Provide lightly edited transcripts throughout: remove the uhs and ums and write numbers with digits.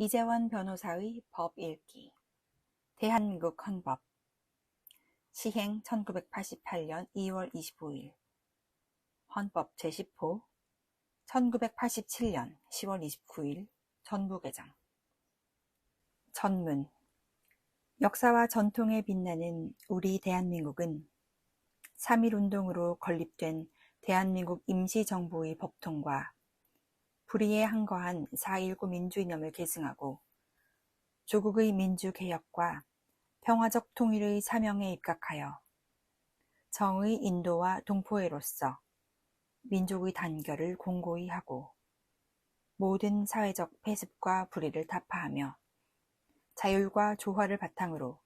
이재원 변호사의 법 읽기. 대한민국 헌법. 시행 1988년 2월 25일. 헌법 제10호 1987년 10월 29일 전부 개정. 전문. 역사와 전통에 빛나는 우리 대한민국은 3.1운동으로 건립된 대한민국 임시정부의 법통과 불의에 항거한 4.19 민주이념을 계승하고 조국의 민주개혁과 평화적 통일의 사명에 입각하여 정의 인도와 동포애로서 민족의 단결을 공고히 하고 모든 사회적 폐습과 불의를 타파하며 자율과 조화를 바탕으로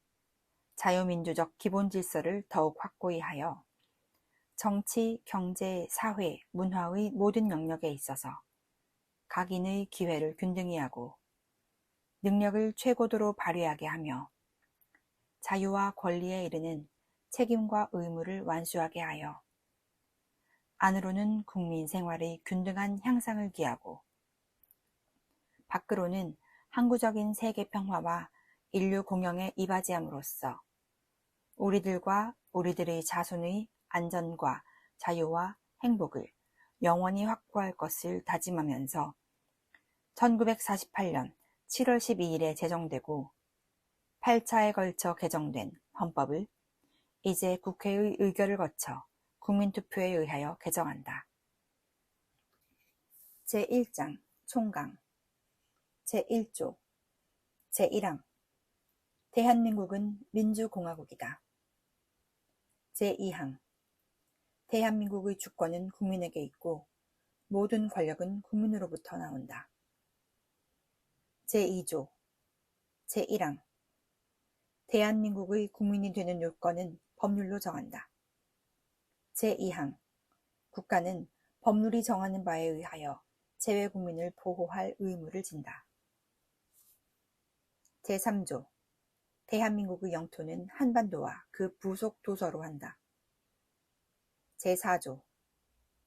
자유민주적 기본질서를 더욱 확고히 하여 정치, 경제, 사회, 문화의 모든 영역에 있어서 각인의 기회를 균등히 하고 능력을 최고도로 발휘하게 하며 자유와 권리에 이르는 책임과 의무를 완수하게 하여 안으로는 국민 생활의 균등한 향상을 기하고 밖으로는 항구적인 세계 평화와 인류 공영에 이바지함으로써 우리들과 우리들의 자손의 안전과 자유와 행복을 영원히 확보할 것을 다짐하면서 1948년 7월 12일에 제정되고 8차에 걸쳐 개정된 헌법을 이제 국회의 의결을 거쳐 국민투표에 의하여 개정한다. 제1장 총강. 제1조 제1항 대한민국은 민주공화국이다. 제2항 대한민국의 주권은 국민에게 있고 모든 권력은 국민으로부터 나온다. 제2조 제1항 대한민국의 국민이 되는 요건은 법률로 정한다. 제2항 국가는 법률이 정하는 바에 의하여 재외 국민을 보호할 의무를 진다. 제3조 대한민국의 영토는 한반도와 그 부속 도서로 한다. 제4조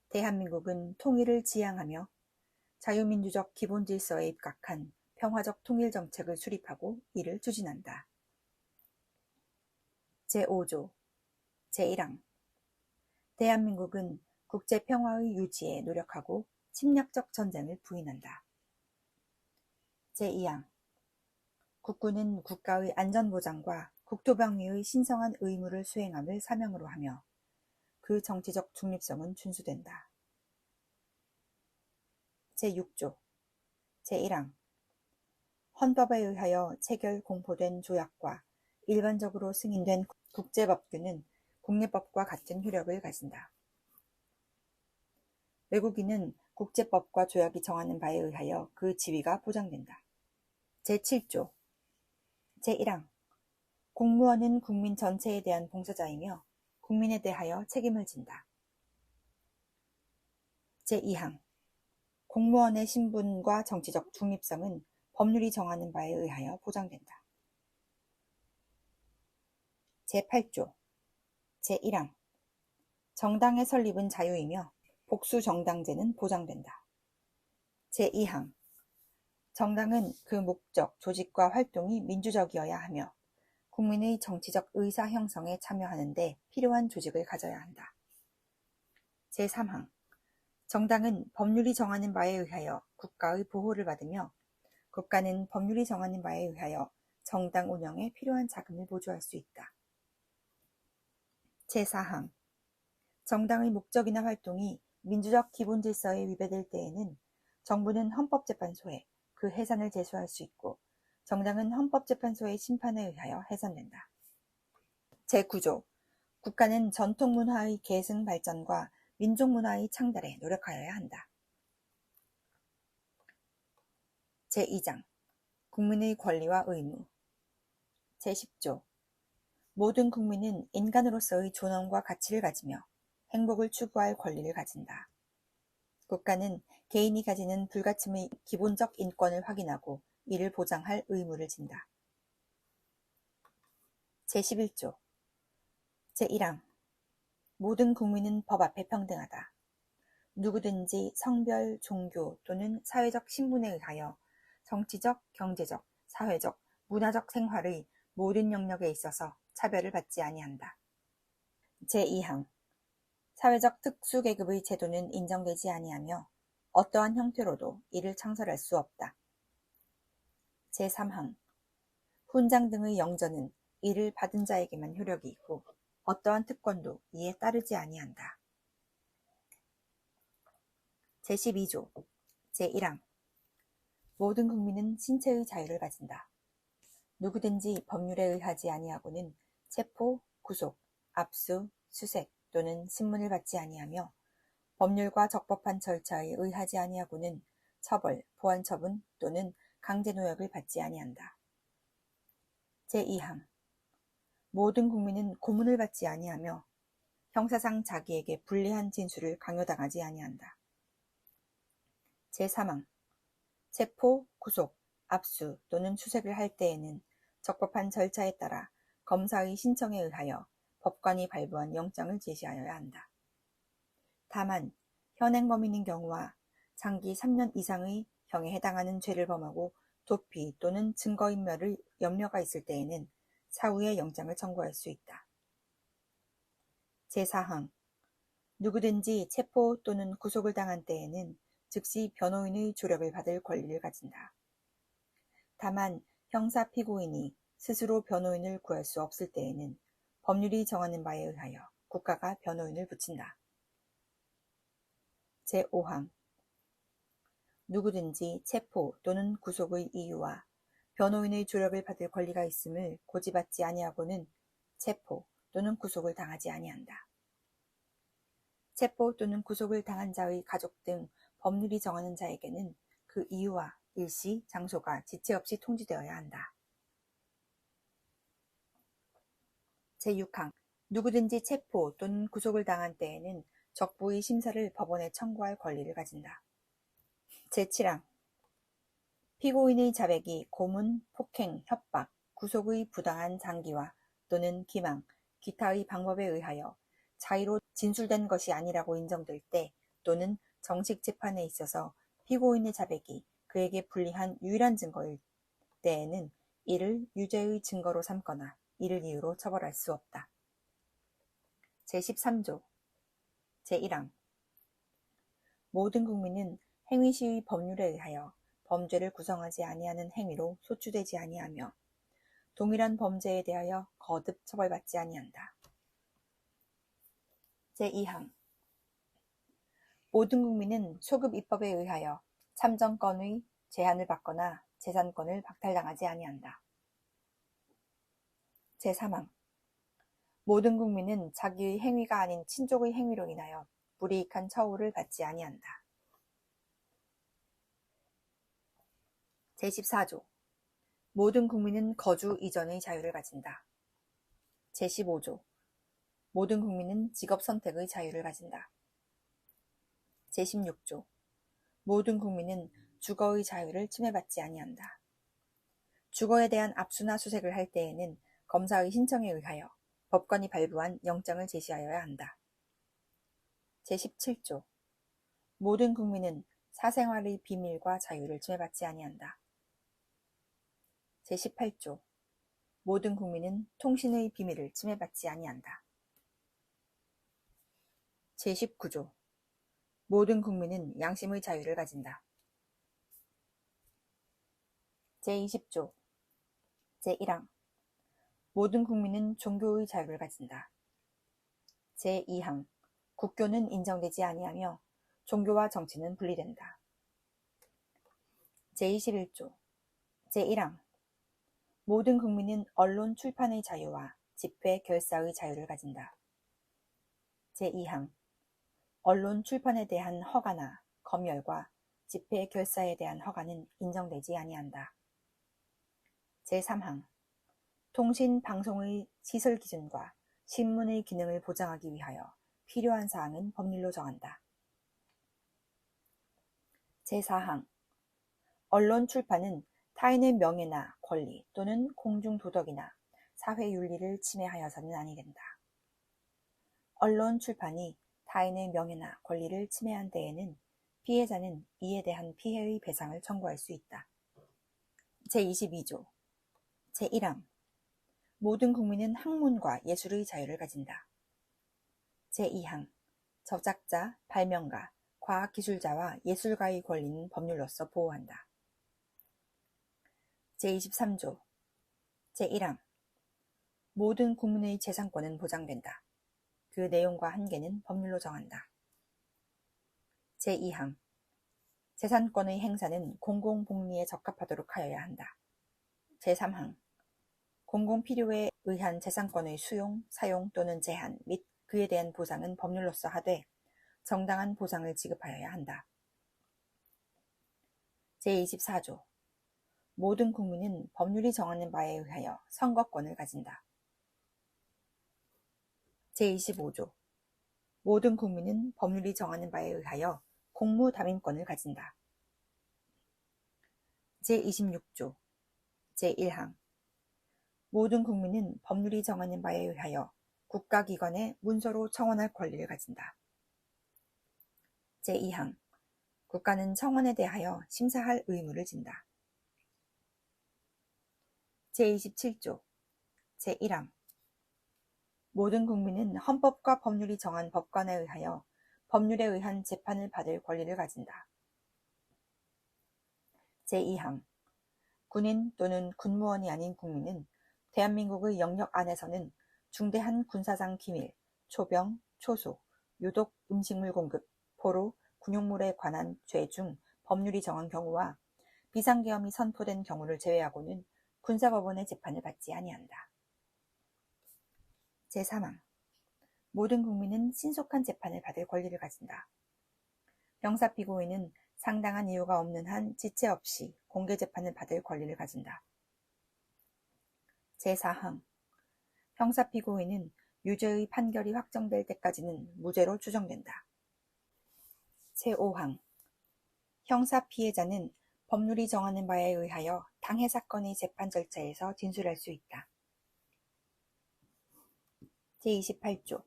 대한민국은 통일을 지향하며 자유민주적 기본질서에 입각한 평화적 통일정책을 수립하고 이를 추진한다. 제5조 제1항 대한민국은 국제평화의 유지에 노력하고 침략적 전쟁을 부인한다. 제2항 국군은 국가의 안전보장과 국토방위의 신성한 의무를 수행함을 사명으로 하며 그 정치적 중립성은 준수된다. 제6조 제1항 헌법에 의하여 체결 공포된 조약과 일반적으로 승인된 국제법규는 국내법과 같은 효력을 가진다. 외국인은 국제법과 조약이 정하는 바에 의하여 그 지위가 보장된다. 제7조 제1항 공무원은 국민 전체에 대한 봉사자이며 국민에 대하여 책임을 진다. 제2항 공무원의 신분과 정치적 중립성은 법률이 정하는 바에 의하여 보장된다. 제8조 제1항 정당의 설립은 자유이며 복수정당제는 보장된다. 제2항 정당은 그 목적, 조직과 활동이 민주적이어야 하며 국민의 정치적 의사 형성에 참여하는 데 필요한 조직을 가져야 한다. 제3항 정당은 법률이 정하는 바에 의하여 국가의 보호를 받으며 국가는 법률이 정하는 바에 의하여 정당 운영에 필요한 자금을 보조할 수 있다. 제4항 정당의 목적이나 활동이 민주적 기본질서에 위배될 때에는 정부는 헌법재판소에 그 해산을 제소할 수 있고 정당은 헌법재판소의 심판에 의하여 해산된다. 제9조 국가는 전통문화의 계승 발전과 민족문화의 창달에 노력하여야 한다. 제2장 국민의 권리와 의무. 제10조 모든 국민은 인간으로서의 존엄과 가치를 가지며 행복을 추구할 권리를 가진다. 국가는 개인이 가지는 불가침의 기본적 인권을 확인하고 이를 보장할 의무를 진다. 제11조 제1항 모든 국민은 법 앞에 평등하다. 누구든지 성별, 종교 또는 사회적 신분에 의하여 정치적, 경제적, 사회적, 문화적 생활의 모든 영역에 있어서 차별을 받지 아니한다. 제2항 사회적 특수계급의 제도는 인정되지 아니하며 어떠한 형태로도 이를 창설할 수 없다. 제3항 훈장 등의 영전은 이를 받은 자에게만 효력이 있고 어떠한 특권도 이에 따르지 아니한다. 제12조 제1항 모든 국민은 신체의 자유를 가진다. 누구든지 법률에 의하지 아니하고는 체포, 구속, 압수, 수색 또는 신문을 받지 아니하며 법률과 적법한 절차에 의하지 아니하고는 처벌, 보안처분 또는 강제노역을 받지 아니한다. 제2항 모든 국민은 고문을 받지 아니하며 형사상 자기에게 불리한 진술을 강요당하지 아니한다. 제3항 체포, 구속, 압수 또는 수색을 할 때에는 적법한 절차에 따라 검사의 신청에 의하여 법관이 발부한 영장을 제시하여야 한다. 다만 현행범인인 경우와 장기 3년 이상의 형에 해당하는 죄를 범하고 도피 또는 증거인멸의 염려가 있을 때에는 사후에 영장을 청구할 수 있다. 제4항 누구든지 체포 또는 구속을 당한 때에는 즉시 변호인의 조력을 받을 권리를 가진다. 다만 형사 피고인이 스스로 변호인을 구할 수 없을 때에는 법률이 정하는 바에 의하여 국가가 변호인을 붙인다. 제5항 누구든지 체포 또는 구속의 이유와 변호인의 조력을 받을 권리가 있음을 고지받지 아니하고는 체포 또는 구속을 당하지 아니한다. 체포 또는 구속을 당한 자의 가족 등 법률이 정하는 자에게는 그 이유와 일시, 장소가 지체 없이 통지되어야 한다. 제6항 누구든지 체포 또는 구속을 당한 때에는 적부의 심사를 법원에 청구할 권리를 가진다. 제7항 피고인의 자백이 고문, 폭행, 협박, 구속의 부당한 장기화 또는 기망, 기타의 방법에 의하여 자의로 진술된 것이 아니라고 인정될 때 또는 정식 재판에 있어서 피고인의 자백이 그에게 불리한 유일한 증거일 때에는 이를 유죄의 증거로 삼거나 이를 이유로 처벌할 수 없다. 제13조 제1항 모든 국민은 행위시의 법률에 의하여 범죄를 구성하지 아니하는 행위로 소추되지 아니하며 동일한 범죄에 대하여 거듭 처벌받지 아니한다. 제2항 모든 국민은 소급 입법에 의하여 참정권의 제한을 받거나 재산권을 박탈당하지 아니한다. 제3항 모든 국민은 자기의 행위가 아닌 친족의 행위로 인하여 불이익한 처우를 받지 아니한다. 제14조 모든 국민은 거주 이전의 자유를 가진다. 제15조 모든 국민은 직업 선택의 자유를 가진다. 제16조 모든 국민은 주거의 자유를 침해받지 아니한다. 주거에 대한 압수나 수색을 할 때에는 검사의 신청에 의하여 법관이 발부한 영장을 제시하여야 한다. 제17조 모든 국민은 사생활의 비밀과 자유를 침해받지 아니한다. 제18조 모든 국민은 통신의 비밀을 침해받지 아니한다. 제19조 모든 국민은 양심의 자유를 가진다. 제20조 제1항 모든 국민은 종교의 자유를 가진다. 제2항 국교는 인정되지 아니하며 종교와 정치는 분리된다. 제21조 제1항 모든 국민은 언론 출판의 자유와 집회 결사의 자유를 가진다. 제2항 언론 출판에 대한 허가나 검열과 집회 결사에 대한 허가는 인정되지 아니한다. 제3항 통신, 방송의 시설 기준과 신문의 기능을 보장하기 위하여 필요한 사항은 법률로 정한다. 제4항 언론 출판은 타인의 명예나 권리 또는 공중도덕이나 사회윤리를 침해하여서는 아니 된다. 언론 출판이 타인의 명예나 권리를 침해한 때에는 피해자는 이에 대한 피해의 배상을 청구할 수 있다. 제22조 제1항 모든 국민은 학문과 예술의 자유를 가진다. 제2항 저작자, 발명가, 과학기술자와 예술가의 권리는 법률로서 보호한다. 제23조 제1항 모든 국민의 재산권은 보장된다. 그 내용과 한계는 법률로 정한다. 제2항 재산권의 행사는 공공복리에 적합하도록 하여야 한다. 제3항 공공필요에 의한 재산권의 수용, 사용 또는 제한 및 그에 대한 보상은 법률로서 하되 정당한 보상을 지급하여야 한다. 제24조 모든 국민은 법률이 정하는 바에 의하여 선거권을 가진다. 제25조 모든 국민은 법률이 정하는 바에 의하여 공무담임권을 가진다. 제26조 제1항 모든 국민은 법률이 정하는 바에 의하여 국가기관에 문서로 청원할 권리를 가진다. 제2항 국가는 청원에 대하여 심사할 의무를 진다. 제27조 제1항 모든 국민은 헌법과 법률이 정한 법관에 의하여 법률에 의한 재판을 받을 권리를 가진다. 제2항 군인 또는 군무원이 아닌 국민은 대한민국의 영역 안에서는 중대한 군사상 기밀, 초병, 초소, 유독 음식물 공급, 포로, 군용물에 관한 죄 중 법률이 정한 경우와 비상계엄이 선포된 경우를 제외하고는 군사법원의 재판을 받지 아니한다. 제3항 모든 국민은 신속한 재판을 받을 권리를 가진다. 형사피고인은 상당한 이유가 없는 한 지체 없이 공개재판을 받을 권리를 가진다. 제4항 형사피고인은 유죄의 판결이 확정될 때까지는 무죄로 추정된다. 제5항 형사피해자는 법률이 정하는 바에 의하여 당해 사건의 재판 절차에서 진술할 수 있다. 제28조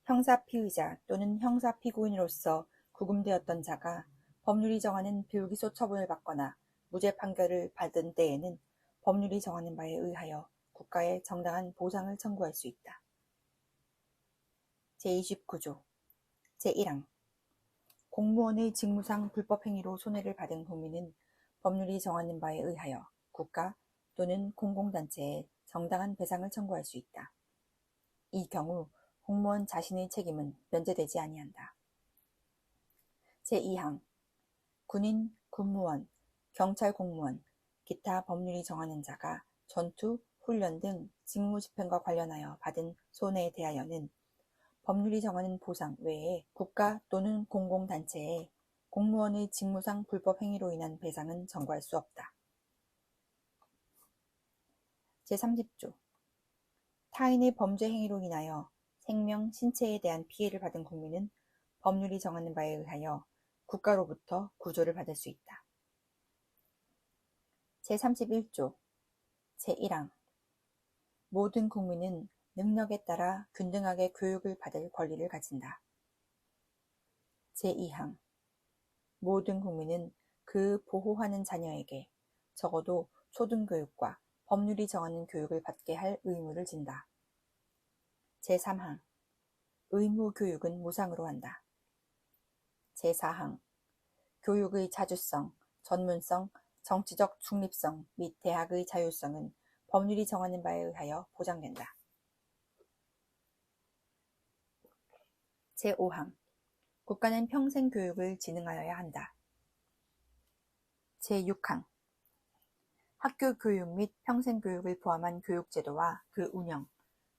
형사피의자 또는 형사피고인으로서 구금되었던 자가 법률이 정하는 불기소 처분을 받거나 무죄 판결을 받은 때에는 법률이 정하는 바에 의하여 국가에 정당한 보상을 청구할 수 있다. 제29조 제1항 공무원의 직무상 불법행위로 손해를 받은 국민은 법률이 정하는 바에 의하여 국가 또는 공공단체에 정당한 배상을 청구할 수 있다. 이 경우 공무원 자신의 책임은 면제되지 아니한다. 제2항 군인, 군무원, 경찰 공무원, 기타 법률이 정하는 자가 전투, 훈련 등 직무 집행과 관련하여 받은 손해에 대하여는 법률이 정하는 보상 외에 국가 또는 공공단체에 공무원의 직무상 불법 행위로 인한 배상은 청구할 수 없다. 제30조 타인의 범죄 행위로 인하여 생명, 신체에 대한 피해를 받은 국민은 법률이 정하는 바에 의하여 국가로부터 구조를 받을 수 있다. 제31조 제1항 모든 국민은 능력에 따라 균등하게 교육을 받을 권리를 가진다. 제2항 모든 국민은 그 보호하는 자녀에게 적어도 초등교육과 법률이 정하는 교육을 받게 할 의무를 진다. 제3항 의무 교육은 무상으로 한다. 제4항 교육의 자주성, 전문성, 정치적 중립성 및 대학의 자율성은 법률이 정하는 바에 의하여 보장된다. 제5항 국가는 평생 교육을 진흥하여야 한다. 제6항 학교 교육 및 평생 교육을 포함한 교육제도와 그 운영,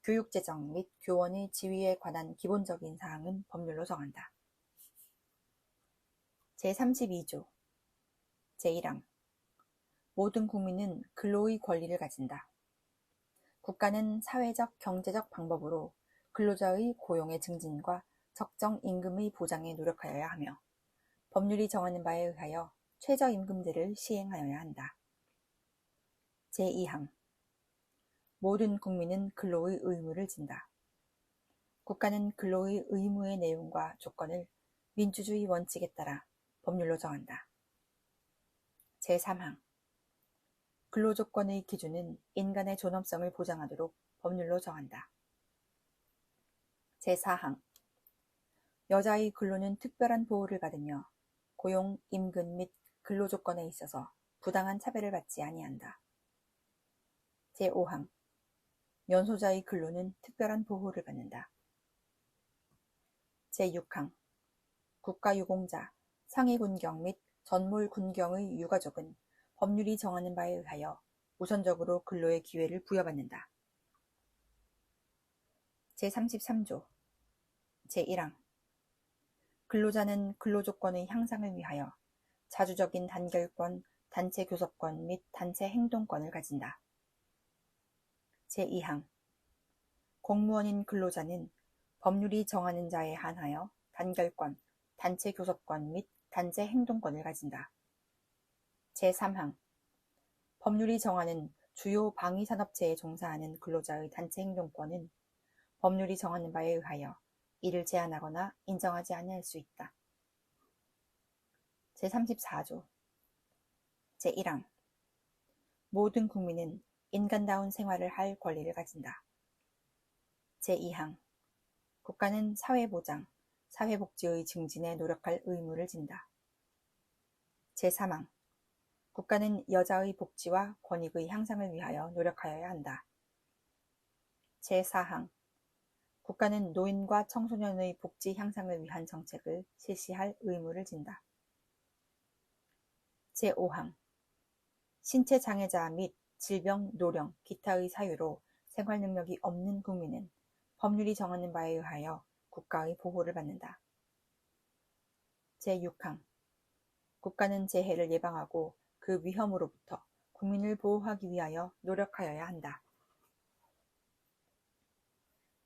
교육재정 및 교원의 지위에 관한 기본적인 사항은 법률로 정한다. 제32조 제1항 모든 국민은 근로의 권리를 가진다. 국가는 사회적, 경제적 방법으로 근로자의 고용의 증진과 적정 임금의 보장에 노력하여야 하며 법률이 정하는 바에 의하여 최저임금제를 시행하여야 한다. 제2항 모든 국민은 근로의 의무를 진다. 국가는 근로의 의무의 내용과 조건을 민주주의 원칙에 따라 법률로 정한다. 제3항 근로조건의 기준은 인간의 존엄성을 보장하도록 법률로 정한다. 제4항 여자의 근로는 특별한 보호를 받으며 고용, 임금 및 근로조건에 있어서 부당한 차별을 받지 아니한다. 제5항 연소자의 근로는 특별한 보호를 받는다. 제6항 국가유공자, 상위군경 및 전몰군경의 유가족은 법률이 정하는 바에 의하여 우선적으로 근로의 기회를 부여받는다. 제33조 제1항 근로자는 근로조건의 향상을 위하여 자주적인 단결권, 단체 교섭권 및 단체 행동권을 가진다. 제2항 공무원인 근로자는 법률이 정하는 자에 한하여 단결권, 단체 교섭권 및 단체 행동권을 가진다. 제3항 법률이 정하는 주요 방위산업체에 종사하는 근로자의 단체 행동권은 법률이 정하는 바에 의하여 이를 제한하거나 인정하지 아니할 수 있다. 제34조 제1항 모든 국민은 인간다운 생활을 할 권리를 가진다. 제2항 국가는 사회보장, 사회복지의 증진에 노력할 의무를 진다. 제3항 국가는 여자의 복지와 권익의 향상을 위하여 노력하여야 한다. 제4항 국가는 노인과 청소년의 복지 향상을 위한 정책을 실시할 의무를 진다. 제5항 신체 장애자 및 질병, 노령, 기타의 사유로 생활 능력이 없는 국민은 법률이 정하는 바에 의하여 국가의 보호를 받는다. 제6항 국가는 재해를 예방하고 그 위험으로부터 국민을 보호하기 위하여 노력하여야 한다.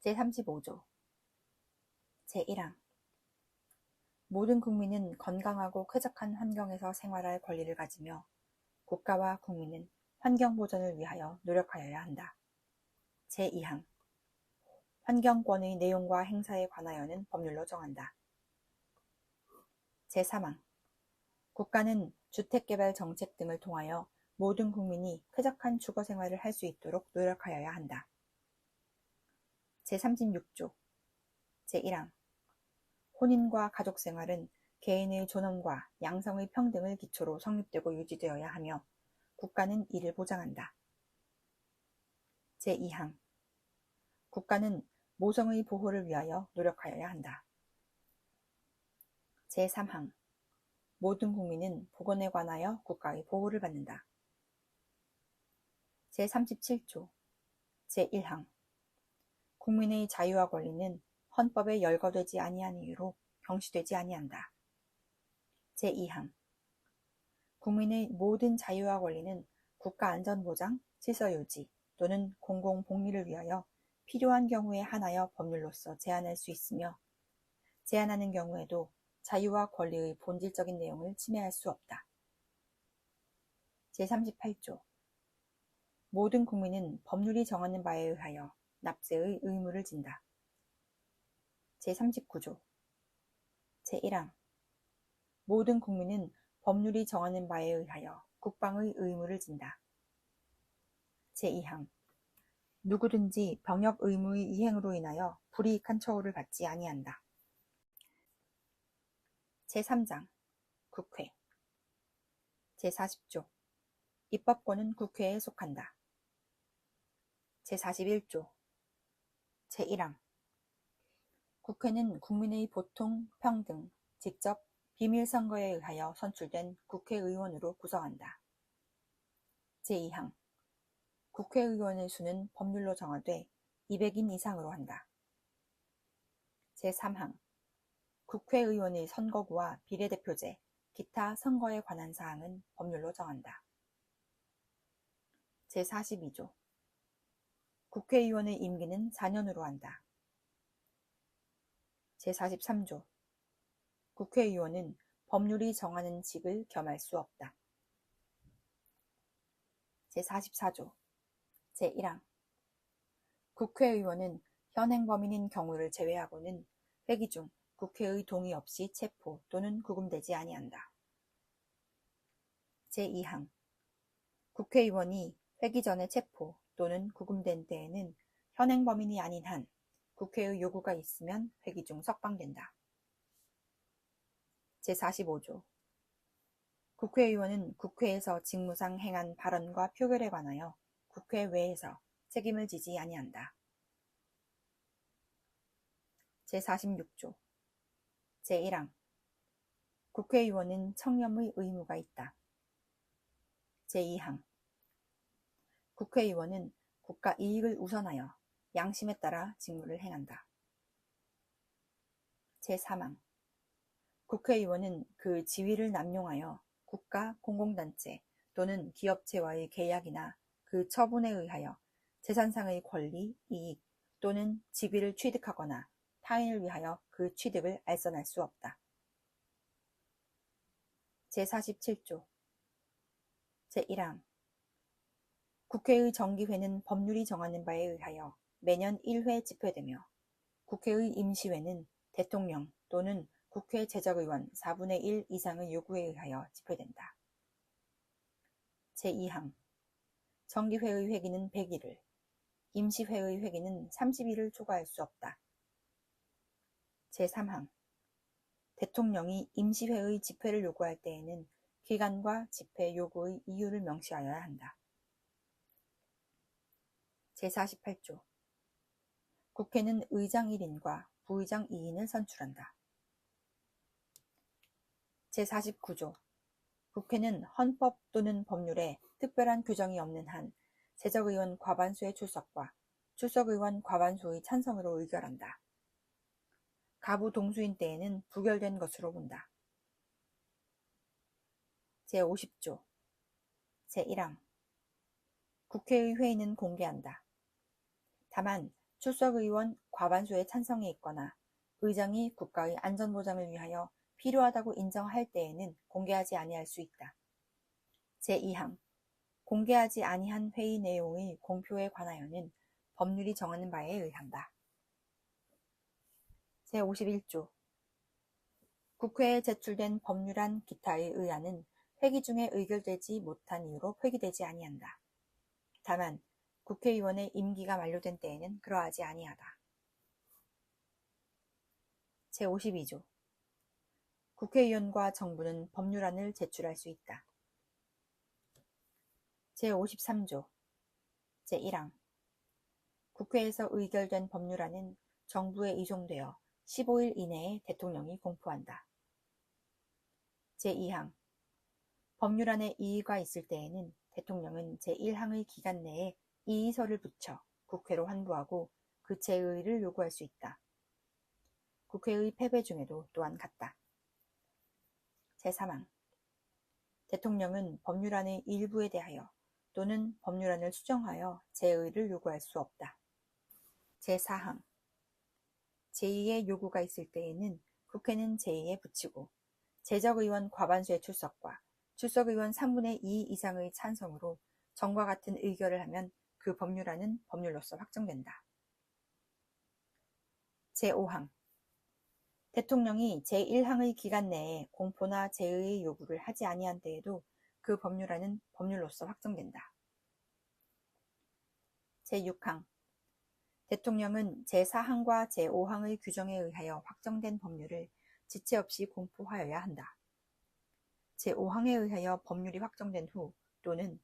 제35조 제1항 모든 국민은 건강하고 쾌적한 환경에서 생활할 권리를 가지며 국가와 국민은 환경 보전을 위하여 노력하여야 한다. 제2항 환경권의 내용과 행사에 관하여는 법률로 정한다. 제3항 국가는 주택개발 정책 등을 통하여 모든 국민이 쾌적한 주거 생활을 할 수 있도록 노력하여야 한다. 제36조 제1항 혼인과 가족생활은 개인의 존엄과 양성의 평등을 기초로 성립되고 유지되어야 하며 국가는 이를 보장한다. 제2항 국가는 모성의 보호를 위하여 노력하여야 한다. 제3항 모든 국민은 보건에 관하여 국가의 보호를 받는다. 제37조 제1항 국민의 자유와 권리는 헌법에 열거되지 아니한 이유로 경시되지 아니한다. 제2항 국민의 모든 자유와 권리는 국가안전보장, 질서유지 또는 공공복리를 위하여 필요한 경우에 한하여 법률로서 제한할 수 있으며 제한하는 경우에도 자유와 권리의 본질적인 내용을 침해할 수 없다. 제38조 모든 국민은 법률이 정하는 바에 의하여 납세의 의무를 진다. 제39조 제1항 모든 국민은 법률이 정하는 바에 의하여 국방의 의무를 진다. 제2항 누구든지 병역 의무의 이행으로 인하여 불이익한 처우를 받지 아니한다. 제3장 국회 제40조 입법권은 국회에 속한다. 제41조 제1항 국회는 국민의 보통, 평등, 직접, 비밀선거에 의하여 선출된 국회의원으로 구성한다. 제2항 국회의원의 수는 법률로 정하되 200인 이상으로 한다. 제3항 국회의원의 선거구와 비례대표제, 기타 선거에 관한 사항은 법률로 정한다. 제42조 국회의원의 임기는 4년으로 한다. 제43조 국회의원은 법률이 정하는 직을 겸할 수 없다. 제44조 제1항 국회의원은 현행범인인 경우를 제외하고는 회기 중 국회의 동의 없이 체포 또는 구금되지 아니한다. 제2항 국회의원이 회기 전에 체포 또는 구금된 때에는 현행범인이 아닌 한 국회의 요구가 있으면 회기 중 석방된다. 제45조 국회의원은 국회에서 직무상 행한 발언과 표결에 관하여 국회 외에서 책임을 지지 아니한다. 제46조 제1항 국회의원은 청렴의 의무가 있다. 제2항 국회의원은 국가 이익을 우선하여 양심에 따라 직무를 행한다. 제3항 국회의원은 그 지위를 남용하여 국가, 공공단체 또는 기업체와의 계약이나 그 처분에 의하여 재산상의 권리, 이익 또는 직위를 취득하거나 타인을 위하여 그 취득을 알선할 수 없다. 제47조 제1항 국회의 정기회는 법률이 정하는 바에 의하여 매년 1회 집회되며 국회의 임시회는 대통령 또는 국회 제적의원 4분의 1 이상의 요구에 의하여 집회된다. 제2항 정기회의 회기는 100일을, 임시회의 회기는 30일을 초과할 수 없다. 제3항 대통령이 임시회의 집회를 요구할 때에는 기간과 집회 요구의 이유를 명시하여야 한다. 제48조 국회는 의장 1인과 부의장 2인을 선출한다. 제49조 국회는 헌법 또는 법률에 특별한 규정이 없는 한 세적의원 과반수의 출석과 출석의원 과반수의 찬성으로 의결한다. 가부 동수인 때에는 부결된 것으로 본다. 제50조 제1항 국회의 회의는 공개한다. 다만 출석의원 과반수의 찬성이 있거나 의장이 국가의 안전보장을 위하여 필요하다고 인정할 때에는 공개하지 아니할 수 있다. 제2항 공개하지 아니한 회의 내용의 공표에 관하여는 법률이 정하는 바에 의한다. 제51조 국회에 제출된 법률안 기타의 의안은 회기 중에 의결되지 못한 이유로 회기되지 아니한다. 다만 국회의원의 임기가 만료된 때에는 그러하지 아니하다. 제52조 국회의원과 정부는 법률안을 제출할 수 있다. 제53조 제1항 국회에서 의결된 법률안은 정부에 이송되어 15일 이내에 대통령이 공포한다. 제2항 법률안에 이의가 있을 때에는 대통령은 제1항의 기간 내에 이의서를 붙여 국회로 환부하고 그 재의를 요구할 수 있다. 국회의 패배 중에도 또한 같다. 제3항 대통령은 법률안의 일부에 대하여 또는 법률안을 수정하여 재의를 요구할 수 없다. 제4항 제2의 요구가 있을 때에는 국회는 제2에 붙이고 제적의원 과반수의 출석과 출석의원 3분의 2 이상의 찬성으로 전과 같은 의결을 하면 그 법률안은 법률로서 확정된다. 제5항 대통령이 제1항의 기간 내에 공포나 재의의 요구를 하지 아니한 때에도 그 법률안은 법률로서 확정된다. 제6항 대통령은 제4항과 제5항의 규정에 의하여 확정된 법률을 지체 없이 공포하여야 한다. 제5항에 의하여 법률이 확정된 후 또는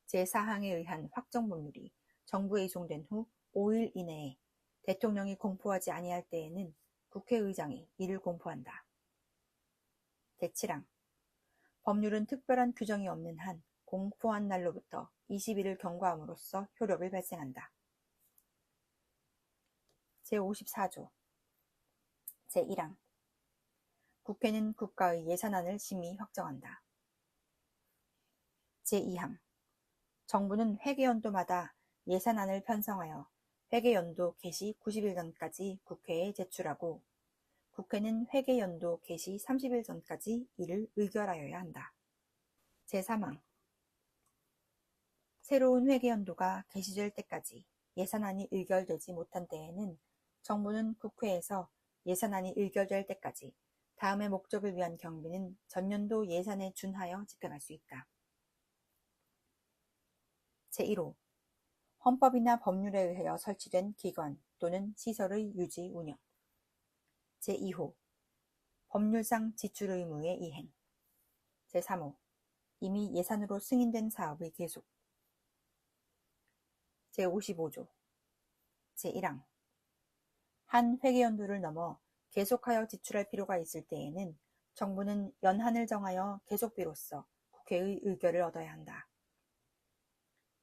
제4항에 의한 확정 법률이 정부에 이송된 후 5일 이내에 대통령이 공포하지 아니할 때에는 국회의장이 이를 공포한다. 제7항 법률은 특별한 규정이 없는 한 공포한 날로부터 20일을 경과함으로써 효력을 발생한다. 제54조 제1항 국회는 국가의 예산안을 심의 확정한다. 제2항 정부는 회계연도마다 예산안을 편성하여 회계연도 개시 90일 전까지 국회에 제출하고 국회는 회계연도 개시 30일 전까지 이를 의결하여야 한다. 제3항 새로운 회계연도가 개시될 때까지 예산안이 의결되지 못한 때에는 정부는 국회에서 예산안이 의결될 때까지 다음의 목적을 위한 경비는 전년도 예산에 준하여 집행할 수 있다. 제1호 헌법이나 법률에 의하여 설치된 기관 또는 시설의 유지 운영. 제2호 법률상 지출 의무의 이행. 제3호 이미 예산으로 승인된 사업의 계속. 제55조 제1항 한 회계연도를 넘어 계속하여 지출할 필요가 있을 때에는 정부는 연한을 정하여 계속비로서 국회의 의결을 얻어야 한다.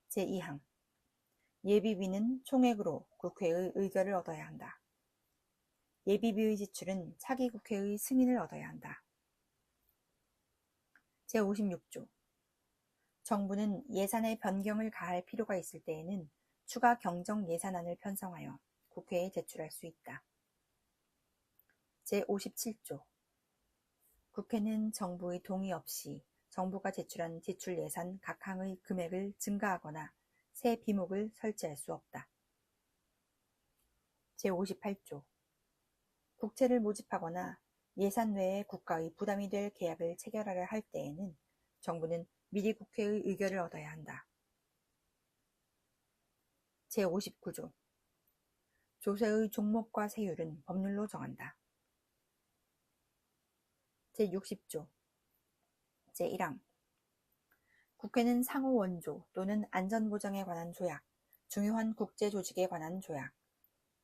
제2항 예비비는 총액으로 국회의 의결을 얻어야 한다. 예비비의 지출은 차기 국회의 승인을 얻어야 한다. 제56조 정부는 예산의 변경을 가할 필요가 있을 때에는 추가 경정 예산안을 편성하여 국회에 제출할 수 있다. 제57조 국회는 정부의 동의 없이 정부가 제출한 지출 예산 각 항의 금액을 증가하거나 새 비목을 설치할 수 없다. 제58조 국채를 모집하거나 예산 외에 국가의 부담이 될 계약을 체결하려 할 때에는 정부는 미리 국회의 의결을 얻어야 한다. 제59조 조세의 종목과 세율은 법률로 정한다. 제60조 제1항 국회는 상호 원조 또는 안전보장에 관한 조약, 중요한 국제조직에 관한 조약,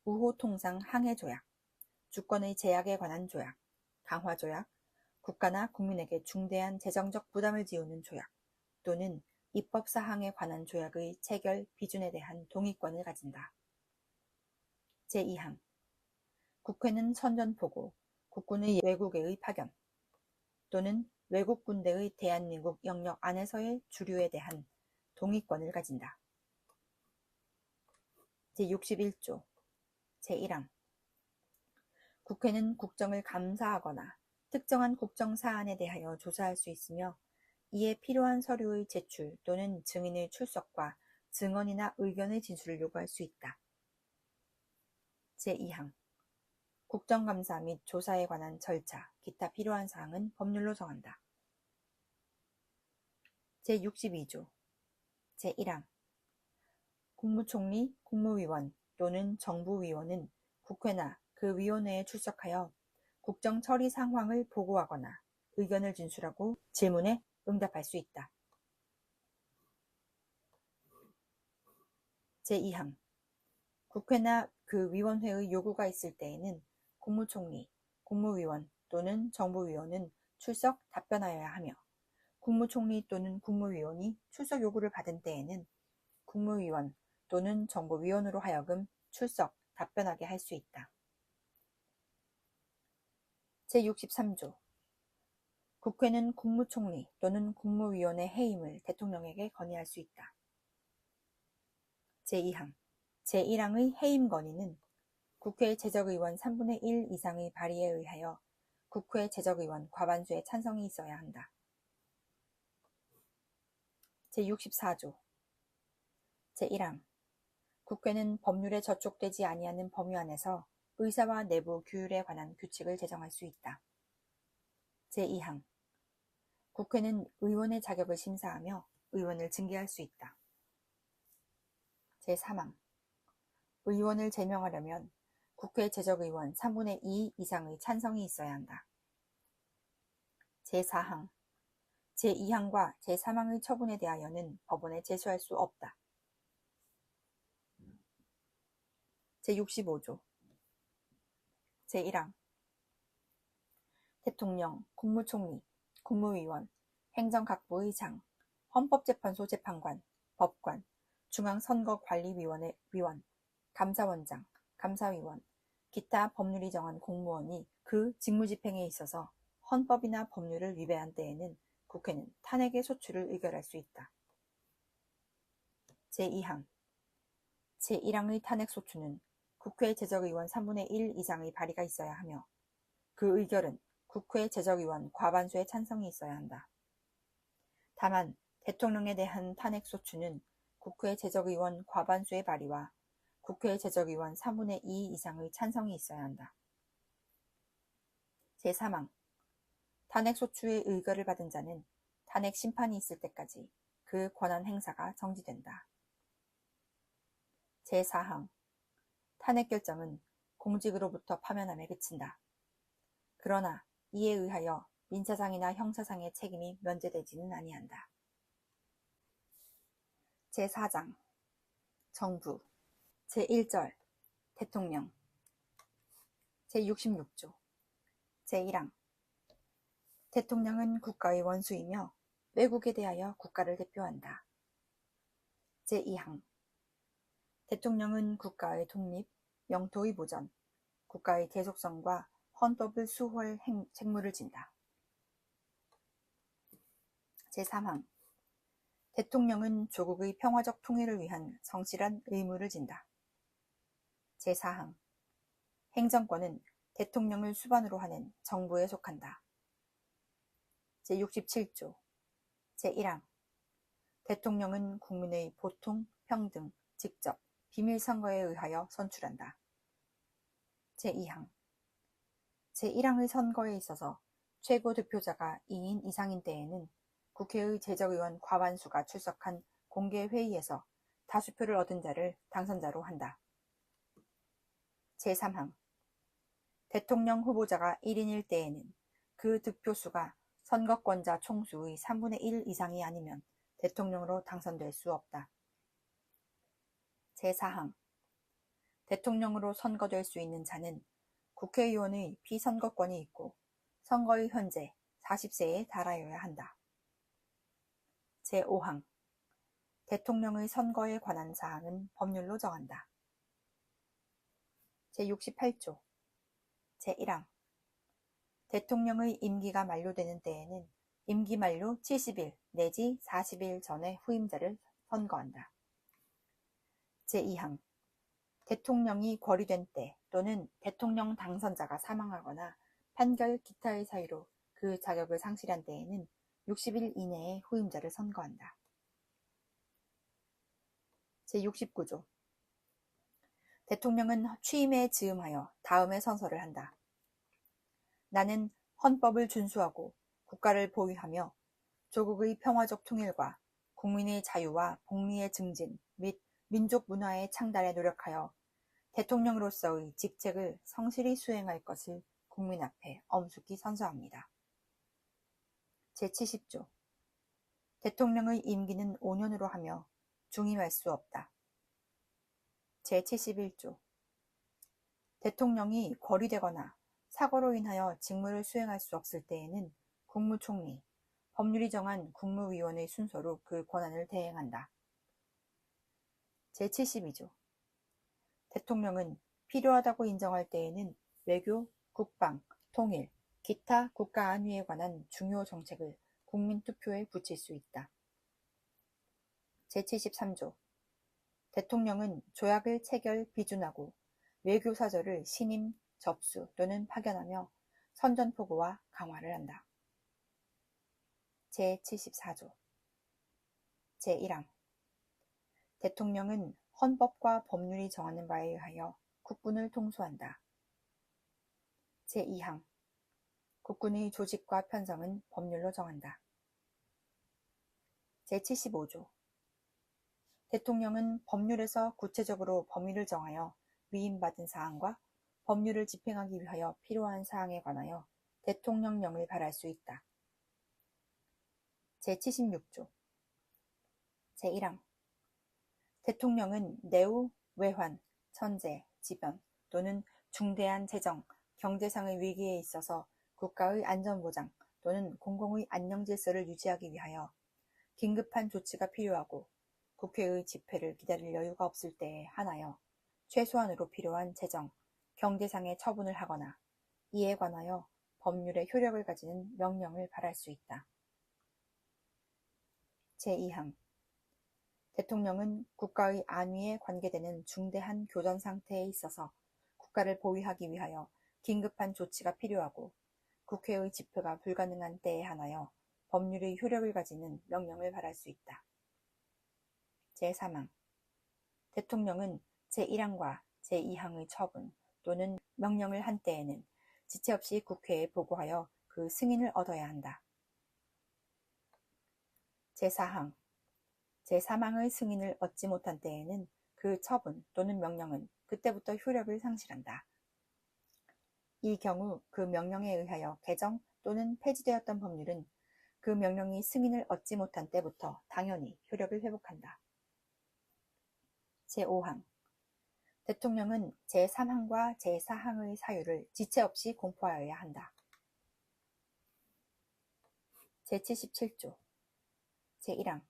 우호통상 항해조약, 주권의 제약에 관한 조약, 강화조약, 국가나 국민에게 중대한 재정적 부담을 지우는 조약 또는 입법사항에 관한 조약의 체결 비준에 대한 동의권을 가진다. 제2항 국회는 선전포고, 국군의 외국에의 파견 또는 외국 군대의 대한민국 영역 안에서의 주류에 대한 동의권을 가진다. 제61조 제1항 국회는 국정을 감사하거나 특정한 국정 사안에 대하여 조사할 수 있으며 이에 필요한 서류의 제출 또는 증인의 출석과 증언이나 의견의 진술을 요구할 수 있다. 제2항 국정감사 및 조사에 관한 절차, 기타 필요한 사항은 법률로 정한다. 제62조 제1항 국무총리, 국무위원 또는 정부위원은 국회나 그 위원회에 출석하여 국정 처리 상황을 보고하거나 의견을 진술하고 질문에 응답할 수 있다. 제2항 국회나 그 위원회의 요구가 있을 때에는 국무총리, 국무위원 또는 정부위원은 출석 답변하여야 하며 국무총리 또는 국무위원이 출석 요구를 받은 때에는 국무위원 또는 정부위원으로 하여금 출석 답변하게 할 수 있다. 제63조 국회는 국무총리 또는 국무위원의 해임을 대통령에게 건의할 수 있다. 제2항 제1항의 해임 건의는 국회 제적의원 3분의 1 이상의 발의에 의하여 국회 제적의원 과반수의 찬성이 있어야 한다. 제64조 제1항 국회는 법률에 저촉되지 아니하는 범위 안에서 의사와 내부 규율에 관한 규칙을 제정할 수 있다. 제2항 국회는 의원의 자격을 심사하며 의원을 징계할 수 있다. 제3항 의원을 제명하려면 국회 제적의원 3분의 2 이상의 찬성이 있어야 한다. 제4항 제2항과 제3항의 처분에 대하여는 법원에 제소할 수 없다. 제65조 제1항 대통령, 국무총리, 국무위원, 행정각부의장, 헌법재판소 재판관, 법관, 중앙선거관리위원회 위원, 감사원장, 감사위원, 기타 법률이 정한 공무원이 그 직무집행에 있어서 헌법이나 법률을 위배한 때에는 국회는 탄핵의 소추를 의결할 수 있다. 제2항 제1항의 탄핵소추는 국회 제적의원 3분의 1 이상의 발의가 있어야 하며 그 의결은 국회 제적의원 과반수의 찬성이 있어야 한다. 다만 대통령에 대한 탄핵소추는 국회 제적의원 과반수의 발의와 국회 제적의원 3분의 2 이상의 찬성이 있어야 한다. 제3항 탄핵소추의 의결을 받은 자는 탄핵 심판이 있을 때까지 그 권한 행사가 정지된다. 제4항 탄핵 결정은 공직으로부터 파면함에 그친다. 그러나 이에 의하여 민사상이나 형사상의 책임이 면제되지는 아니한다. 제4장 정부 제1절 대통령 제66조 제1항 대통령은 국가의 원수이며 외국에 대하여 국가를 대표한다. 제2항 대통령은 국가의 독립, 영토의 보전, 국가의 계속성과 헌법을 수호할 책무를 진다. 제3항 대통령은 조국의 평화적 통일을 위한 성실한 의무를 진다. 제4항 행정권은 대통령을 수반으로 하는 정부에 속한다. 제67조 제1항 대통령은 국민의 보통, 평등, 직접, 비밀선거에 의하여 선출한다. 제2항 제1항의 선거에 있어서 최고 득표자가 2인 이상인 때에는 국회의 제적의원 과반수가 출석한 공개회의에서 다수표를 얻은 자를 당선자로 한다. 제3항 대통령 후보자가 1인일 때에는 그 득표수가 선거권자 총수의 3분의 1 이상이 아니면 대통령으로 당선될 수 없다. 제4항 대통령으로 선거될 수 있는 자는 국회의원의 비선거권이 있고 선거의 현재 40세에 달하여야 한다. 제5항 대통령의 선거에 관한 사항은 법률로 정한다. 제68조 제1항 대통령의 임기가 만료되는 때에는 임기 만료 70일 내지 40일 전에 후임자를 선거한다. 제2항 대통령이 거리된 때 또는 대통령 당선자가 사망하거나 판결 기타의 사유로 그 자격을 상실한 때에는 60일 이내에 후임자를 선거한다. 제69조 대통령은 취임에 즈음하여 다음의 선서를 한다. 나는 헌법을 준수하고 국가를 보위하며 조국의 평화적 통일과 국민의 자유와 복리의 증진 및 민족 문화의 창달에 노력하여 대통령으로서의 직책을 성실히 수행할 것을 국민 앞에 엄숙히 선서합니다. 제70조 대통령의 임기는 5년으로 하며 중임할 수 없다. 제71조 대통령이 거리되거나 사고로 인하여 직무를 수행할 수 없을 때에는 국무총리, 법률이 정한 국무위원의 순서로 그 권한을 대행한다. 제72조 대통령은 필요하다고 인정할 때에는 외교, 국방, 통일, 기타 국가 안위에 관한 중요 정책을 국민투표에 붙일 수 있다. 제73조 대통령은 조약을 체결, 비준하고 외교사절을 신임, 접수 또는 파견하며 선전포고와 강화를 한다. 제74조 제1항 대통령은 헌법과 법률이 정하는 바에 의하여 국군을 통수한다. 제2항 국군의 조직과 편성은 법률로 정한다. 제75조 대통령은 법률에서 구체적으로 범위를 정하여 위임받은 사항과 법률을 집행하기 위하여 필요한 사항에 관하여 대통령령을 발할 수 있다. 제76조 제1항 대통령은 내후, 외환, 천재, 지변 또는 중대한 재정, 경제상의 위기에 있어서 국가의 안전보장 또는 공공의 안녕질서를 유지하기 위하여 긴급한 조치가 필요하고 국회의 집회를 기다릴 여유가 없을 때에 한하여 최소한으로 필요한 재정, 경제상의 처분을 하거나 이에 관하여 법률의 효력을 가지는 명령을 발할 수 있다. 제2항 대통령은 국가의 안위에 관계되는 중대한 교전 상태에 있어서 국가를 보위하기 위하여 긴급한 조치가 필요하고 국회의 집회가 불가능한 때에 한하여 법률의 효력을 가지는 명령을 발할 수 있다. 제3항 대통령은 제1항과 제2항의 처분 또는 명령을 한 때에는 지체 없이 국회에 보고하여 그 승인을 얻어야 한다. 제4항 제3항의 승인을 얻지 못한 때에는 그 처분 또는 명령은 그때부터 효력을 상실한다. 이 경우 그 명령에 의하여 개정 또는 폐지되었던 법률은 그 명령이 승인을 얻지 못한 때부터 당연히 효력을 회복한다. 제5항 대통령은 제3항과 제4항의 사유를 지체 없이 공포하여야 한다. 제77조 제1항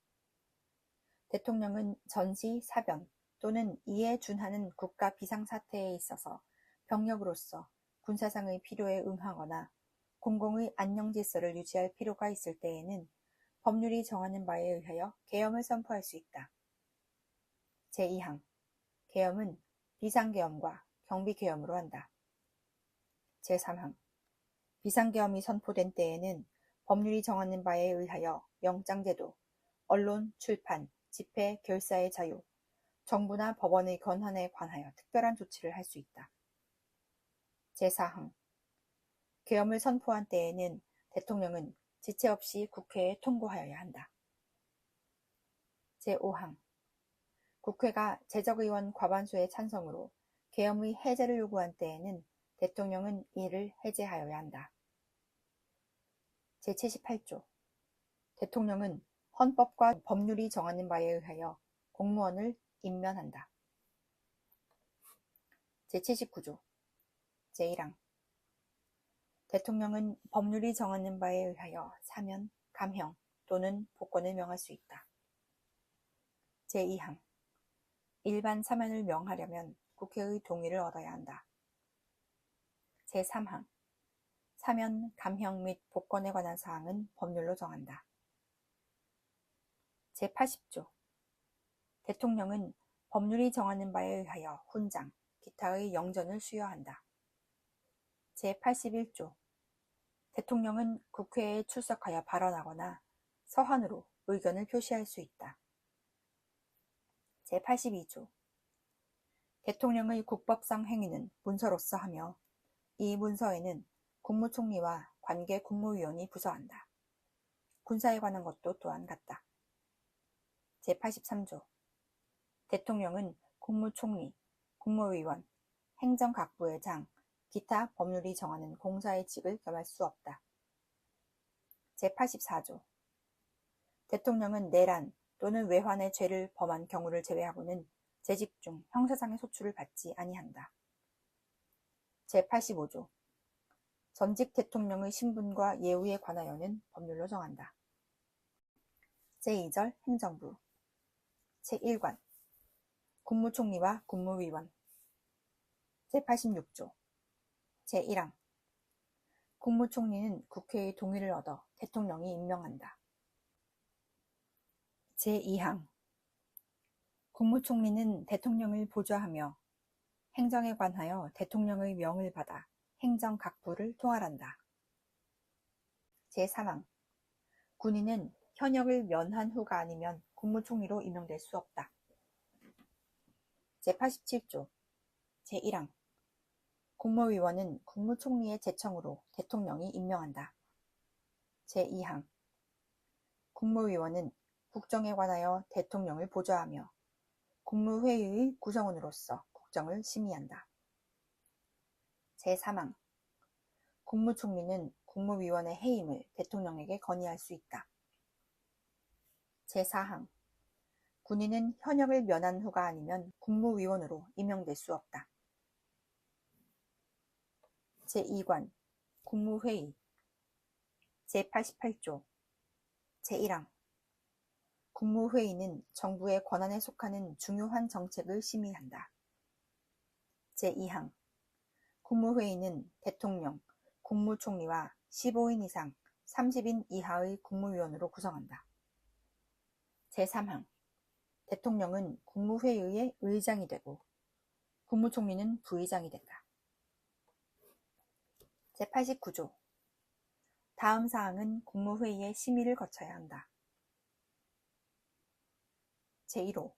대통령은 전시, 사변 또는 이에 준하는 국가 비상사태에 있어서 병력으로서 군사상의 필요에 응하거나 공공의 안녕질서를 유지할 필요가 있을 때에는 법률이 정하는 바에 의하여 계엄을 선포할 수 있다. 제2항 계엄은 비상계엄과 경비계엄으로 한다. 제3항 비상계엄이 선포된 때에는 법률이 정하는 바에 의하여 영장제도, 언론, 출판, 집회, 결사의 자유, 정부나 법원의 권한에 관하여 특별한 조치를 할 수 있다. 제4항 계엄을 선포한 때에는 대통령은 지체 없이 국회에 통고하여야 한다. 제5항 국회가 재적의원 과반수의 찬성으로 계엄의 해제를 요구한 때에는 대통령은 이를 해제하여야 한다. 제78조 대통령은 헌법과 법률이 정하는 바에 의하여 공무원을 임면한다. 제79조 제1항 대통령은 법률이 정하는 바에 의하여 사면, 감형 또는 복권을 명할 수 있다. 제2항 일반 사면을 명하려면 국회의 동의를 얻어야 한다. 제3항 사면, 감형 및 복권에 관한 사항은 법률로 정한다. 제80조 대통령은 법률이 정하는 바에 의하여 훈장, 기타의 영전을 수여한다. 제81조 대통령은 국회에 출석하여 발언하거나 서한으로 의견을 표시할 수 있다. 제82조 대통령의 국법상 행위는 문서로서 하며 이 문서에는 국무총리와 관계 국무위원이 부서한다. 군사에 관한 것도 또한 같다. 제83조 대통령은 국무총리, 국무위원, 행정각부의장, 기타 법률이 정하는 공사의 직을 겸할 수 없다. 제84조 대통령은 내란 또는 외환의 죄를 범한 경우를 제외하고는 재직 중 형사상의 소출을 받지 아니한다. 제85조 전직 대통령의 신분과 예우에 관하여는 법률로 정한다. 제2절 행정부 제1관 국무총리와 국무위원 제86조 제1항 국무총리는 국회의 동의를 얻어 대통령이 임명한다. 제2항 국무총리는 대통령을 보좌하며 행정에 관하여 대통령의 명을 받아 행정각부를 통할한다. 제3항 군인은 현역을 면한 후가 아니면 국무총리로 임명될 수 없다. 제87조 제1항 국무위원은 국무총리의 제청으로 대통령이 임명한다. 제2항 국무위원은 국정에 관하여 대통령을 보좌하며 국무회의의 구성원으로서 국정을 심의한다. 제3항 국무총리는 국무위원의 해임을 대통령에게 건의할 수 있다. 제4항 군인은 현역을 면한 후가 아니면 국무위원으로 임명될 수 없다. 제2관 국무회의 제88조 제1항 국무회의는 정부의 권한에 속하는 중요한 정책을 심의한다. 제2항 국무회의는 대통령, 국무총리와 15인 이상 30인 이하의 국무위원으로 구성한다. 제3항 대통령은 국무회의의 의장이 되고 국무총리는 부의장이 된다. 제89조 다음 사항은 국무회의의 심의를 거쳐야 한다. 제1호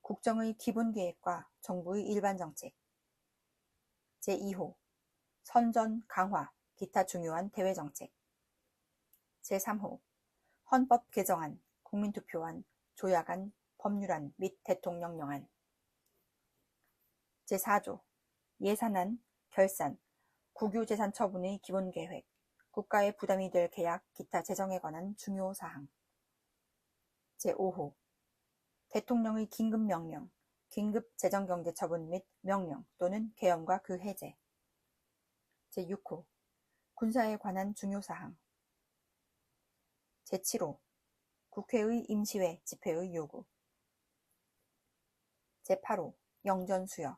국정의 기본계획과 정부의 일반정책 제2호 선전, 강화, 기타 중요한 대외정책 제3호 헌법 개정안, 국민투표안, 조약안, 법률안 및 대통령령안 제4조 예산안, 결산, 국유재산 처분의 기본계획, 국가의 부담이 될 계약, 기타 재정에 관한 중요 사항. 제5호 대통령의 긴급명령, 긴급재정경제처분 및 명령 또는 계엄과 그 해제. 제6호 군사에 관한 중요사항. 제7호 국회의 임시회 집회의 요구. 제8호 영전수여.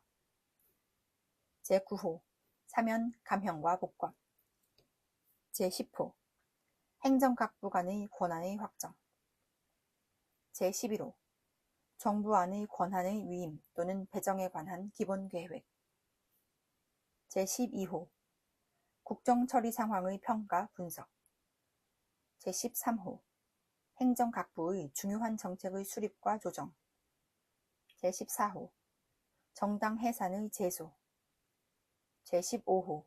제9호 사면 감형과 복권. 제10호 행정각부 간의 권한의 확정. 제11호 정부 안의 권한의 위임 또는 배정에 관한 기본계획. 제12호 국정처리 상황의 평가 분석. 제13호 행정각부의 중요한 정책의 수립과 조정. 제14호 정당 해산의 제소. 제15호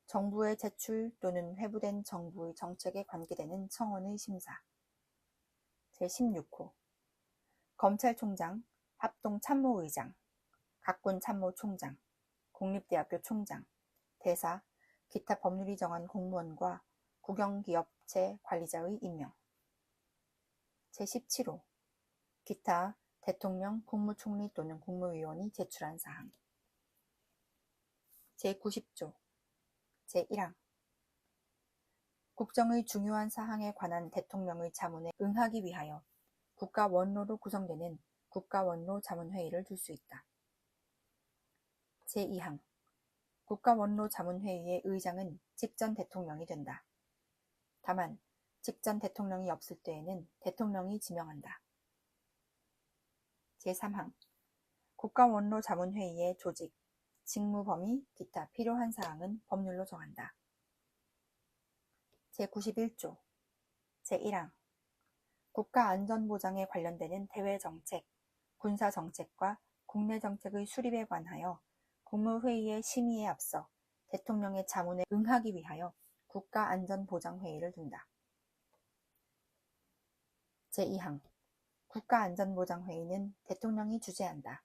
정부의 제출 또는 회부된 정부의 정책에 관계되는 청원의 심사. 제16호 검찰총장, 합동참모의장, 각군참모총장, 국립대학교 총장, 대사, 기타 법률이 정한 공무원과 국영기업체 관리자의 임명. 제17호 기타 대통령, 국무총리 또는 국무위원이 제출한 사항. 제90조 제1항 국정의 중요한 사항에 관한 대통령의 자문에 응하기 위하여 국가원로로 구성되는 국가원로 자문회의를 둘 수 있다. 제2항 국가원로 자문회의의 의장은 직전 대통령이 된다. 다만 직전 대통령이 없을 때에는 대통령이 지명한다. 제3항 국가원로 자문회의의 조직, 직무 범위, 기타 필요한 사항은 법률로 정한다. 제91조 제1항 국가안전보장에 관련되는 대외정책, 군사정책과 국내정책의 수립에 관하여 국무회의의 심의에 앞서 대통령의 자문에 응하기 위하여 국가안전보장회의를 둔다. 제2항 국가안전보장회의는 대통령이 주재한다.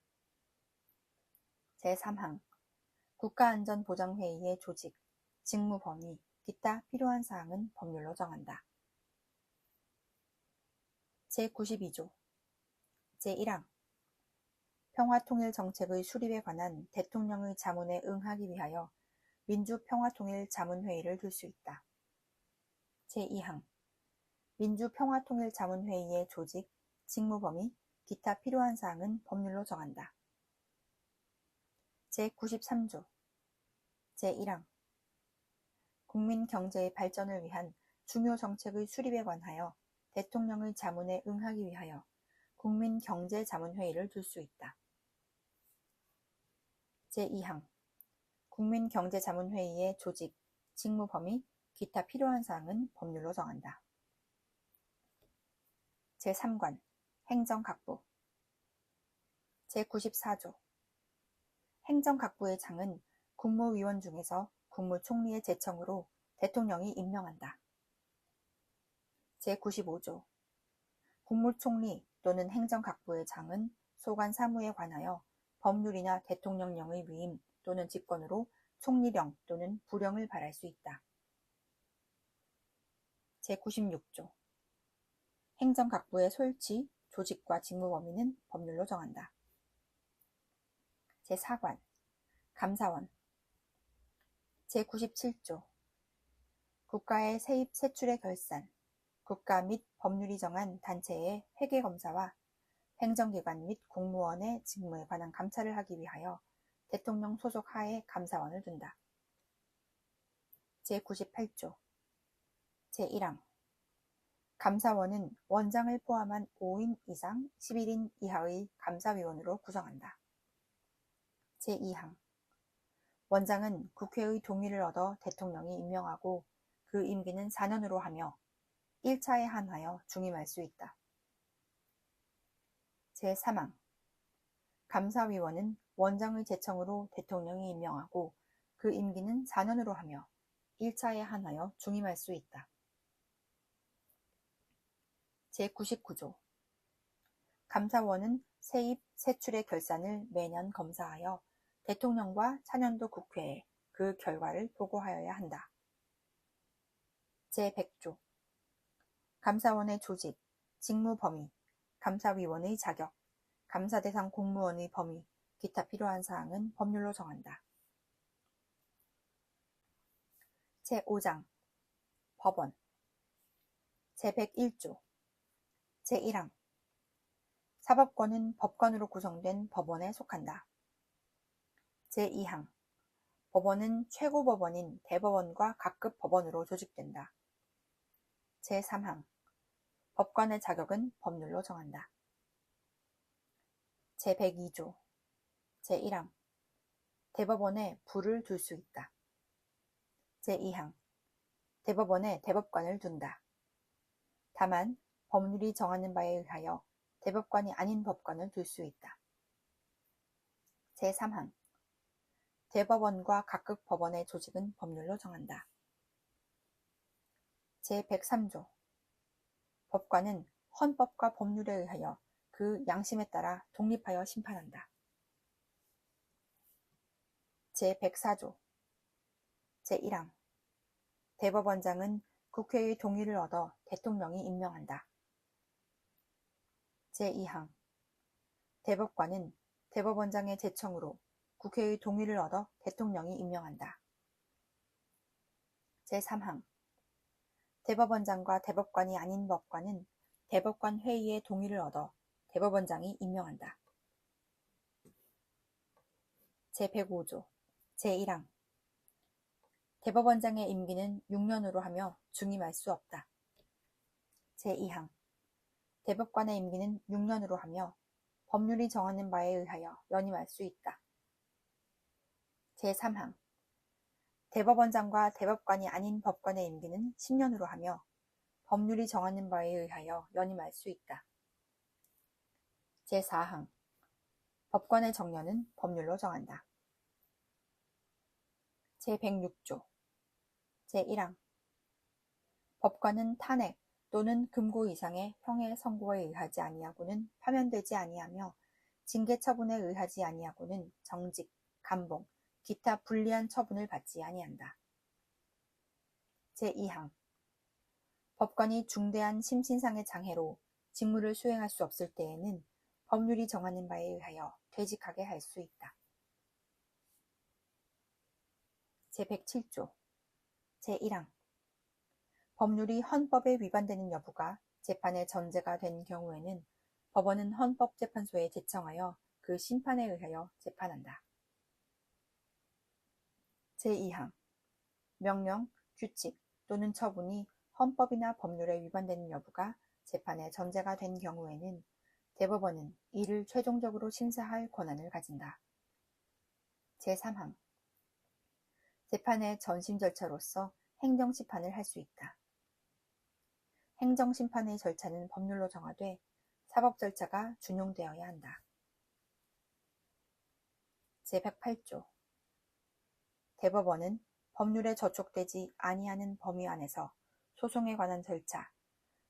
제3항 국가안전보장회의의 조직, 직무 범위, 기타 필요한 사항은 법률로 정한다. 제92조 제1항 평화통일정책의 수립에 관한 대통령의 자문에 응하기 위하여 민주평화통일자문회의를 둘 수 있다. 제2항 민주평화통일자문회의의 조직, 직무 범위, 기타 필요한 사항은 법률로 정한다. 제93조 제1항 국민 경제의 발전을 위한 중요 정책의 수립에 관하여 대통령의 자문에 응하기 위하여 국민경제자문회의를 둘 수 있다. 제2항 국민경제자문회의의 조직, 직무 범위, 기타 필요한 사항은 법률로 정한다. 제3관 행정각부 제94조 행정각부의 장은 국무위원 중에서 국무총리의 제청으로 대통령이 임명한다. 제95조 국무총리 또는 행정각부의 장은 소관 사무에 관하여 법률이나 대통령령의 위임 또는 직권으로 총리령 또는 부령을 발할 수 있다. 제96조 행정각부의 솔치, 조직과 직무 범위는 법률로 정한다. 제4관 감사원 제97조 국가의 세입 세출의 결산, 국가 및 법률이 정한 단체의 회계검사와 행정기관 및 공무원의 직무에 관한 감찰을 하기 위하여 대통령 소속 하에 감사원을 둔다. 제98조 제1항 감사원은 원장을 포함한 5인 이상 11인 이하의 감사위원으로 구성한다. 제2항 원장은 국회의 동의를 얻어 대통령이 임명하고 그 임기는 4년으로 하며 1차에 한하여 중임할 수 있다. 제3항 감사위원은 원장의 제청으로 대통령이 임명하고 그 임기는 4년으로 하며 1차에 한하여 중임할 수 있다. 제99조 감사원은 세입, 세출의 결산을 매년 검사하여 대통령과 차년도 국회에 그 결과를 보고하여야 한다. 제100조 감사원의 조직, 직무 범위, 감사위원의 자격, 감사 대상 공무원의 범위, 기타 필요한 사항은 법률로 정한다. 제5장 법원 제101조 제1항 사법권은 법관으로 구성된 법원에 속한다. 제2항 법원은 최고법원인 대법원과 각급 법원으로 조직된다. 제3항 법관의 자격은 법률로 정한다. 제102조 제1항 대법원에 부를 둘 수 있다. 제2항 대법원에 대법관을 둔다. 다만 법률이 정하는 바에 의하여 대법관이 아닌 법관을 둘 수 있다. 제3항 대법원과 각급 법원의 조직은 법률로 정한다. 제103조 법관은 헌법과 법률에 의하여 그 양심에 따라 독립하여 심판한다. 제104조 제1항 대법원장은 국회의 동의를 얻어 대통령이 임명한다. 제2항 대법관은 대법원장의 제청으로 국회의 동의를 얻어 대통령이 임명한다. 제3항 대법원장과 대법관이 아닌 법관은 대법관 회의의 동의를 얻어 대법원장이 임명한다. 제105조 제1항 대법원장의 임기는 6년으로 하며 중임할 수 없다. 제2항 대법관의 임기는 6년으로 하며 법률이 정하는 바에 의하여 연임할 수 있다. 제3항 대법원장과 대법관이 아닌 법관의 임기는 10년으로 하며 법률이 정하는 바에 의하여 연임할 수 있다. 제4항 법관의 정년은 법률로 정한다. 제106조 제1항 법관은 탄핵 또는 금고 이상의 형의 선고에 의하지 아니하고는 파면되지 아니하며 징계 처분에 의하지 아니하고는 정직, 감봉, 기타 불리한 처분을 받지 아니한다. 제2항 법관이 중대한 심신상의 장애로 직무를 수행할 수 없을 때에는 법률이 정하는 바에 의하여 퇴직하게 할 수 있다. 제107조 제1항 법률이 헌법에 위반되는 여부가 재판의 전제가 된 경우에는 법원은 헌법재판소에 제청하여 그 심판에 의하여 재판한다. 제2항 명령, 규칙 또는 처분이 헌법이나 법률에 위반되는 여부가 재판의 전제가 된 경우에는 대법원은 이를 최종적으로 심사할 권한을 가진다. 제3항 재판의 전심 절차로서 행정심판을 할 수 있다. 행정심판의 절차는 법률로 정하되 사법 절차가 준용되어야 한다. 제108조 대법원은 법률에 저촉되지 아니하는 범위 안에서 소송에 관한 절차,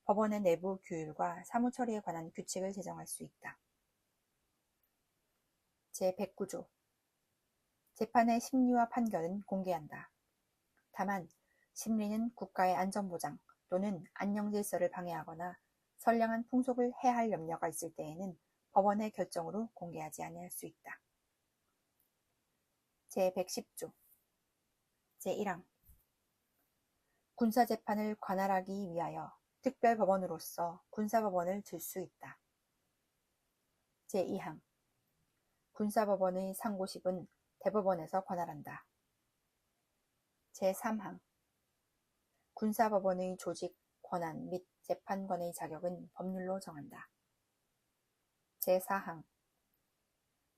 법원의 내부 규율과 사무처리에 관한 규칙을 제정할 수 있다. 제109조 재판의 심리와 판결은 공개한다. 다만 심리는 국가의 안전보장 또는 안녕질서를 방해하거나 선량한 풍속을 해할 염려가 있을 때에는 법원의 결정으로 공개하지 아니할 수 있다. 제110조 제1항 군사재판을 관할하기 위하여 특별법원으로서 군사법원을 들 수 있다. 제2항 군사법원의 상고식은 대법원에서 관할한다. 제3항 군사법원의 조직, 권한 및 재판관의 자격은 법률로 정한다. 제4항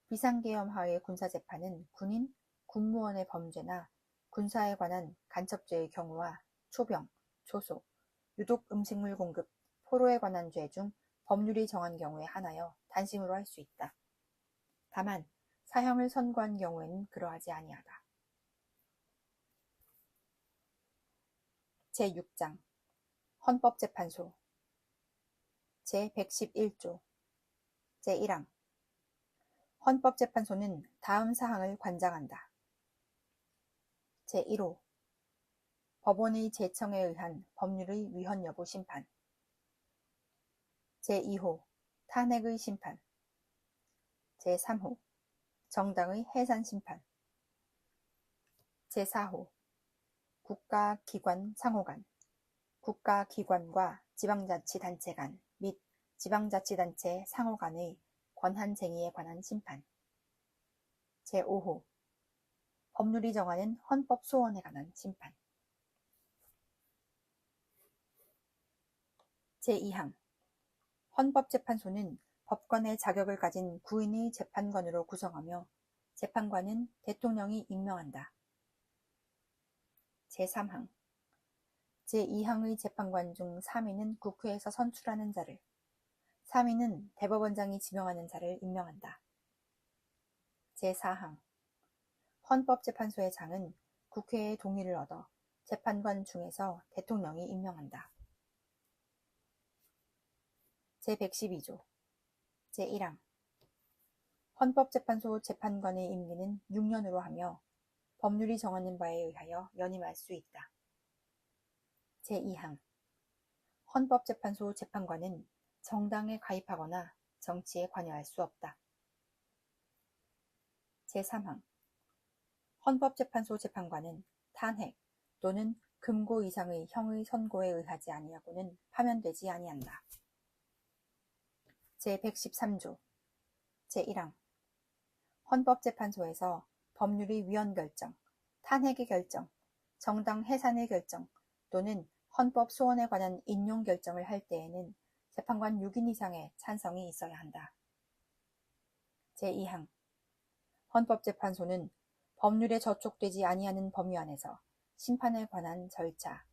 비상계엄하의 군사재판은 군인, 군무원의 범죄나 군사에 관한 간첩죄의 경우와 초병, 초소, 유독 음식물 공급, 포로에 관한 죄 중 법률이 정한 경우에 한하여 단심으로 할 수 있다. 다만 사형을 선고한 경우에는 그러하지 아니하다. 제6장 헌법재판소 제111조 제1항 헌법재판소는 다음 사항을 관장한다. 제1호 법원의 제청에 의한 법률의 위헌 여부 심판. 제2호 탄핵의 심판. 제3호 정당의 해산 심판. 제4호 국가기관 상호 간, 국가기관과 지방자치단체 간 및 지방자치단체 상호 간의 권한쟁의에 관한 심판. 제5호 법률이 정하는 헌법소원에 관한 심판. 제2항 헌법재판소는 법관의 자격을 가진 구인의 재판관으로 구성하며 재판관은 대통령이 임명한다. 제3항 제2항의 재판관 중 3인은 국회에서 선출하는 자를, 3인은 대법원장이 지명하는 자를 임명한다. 제4항 헌법재판소의 장은 국회의 동의를 얻어 재판관 중에서 대통령이 임명한다. 제112조 제1항 헌법재판소 재판관의 임기는 6년으로 하며 법률이 정하는 바에 의하여 연임할 수 있다. 제2항 헌법재판소 재판관은 정당에 가입하거나 정치에 관여할 수 없다. 제3항 헌법재판소 재판관은 탄핵 또는 금고 이상의 형의 선고에 의하지 아니하고는 파면되지 아니한다. 제113조 제1항 헌법재판소에서 법률의 위헌 결정, 탄핵의 결정, 정당 해산의 결정 또는 헌법 소원에 관한 인용 결정을 할 때에는 재판관 6인 이상의 찬성이 있어야 한다. 제2항 헌법재판소는 법률에 저촉되지 아니하는 범위 안에서 심판에 관한 절차,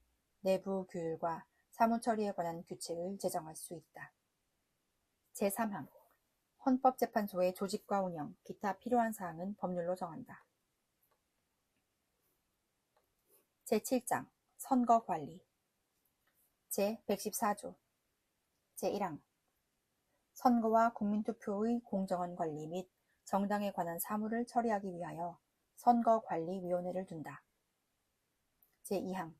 내부 규율과 사무처리에 관한 규칙을 제정할 수 있다. 제3항 헌법재판소의 조직과 운영, 기타 필요한 사항은 법률로 정한다. 제7장 선거관리 제114조 제1항 선거와 국민투표의 공정한 관리 및 정당에 관한 사무를 처리하기 위하여 선거관리위원회를 둔다. 제2항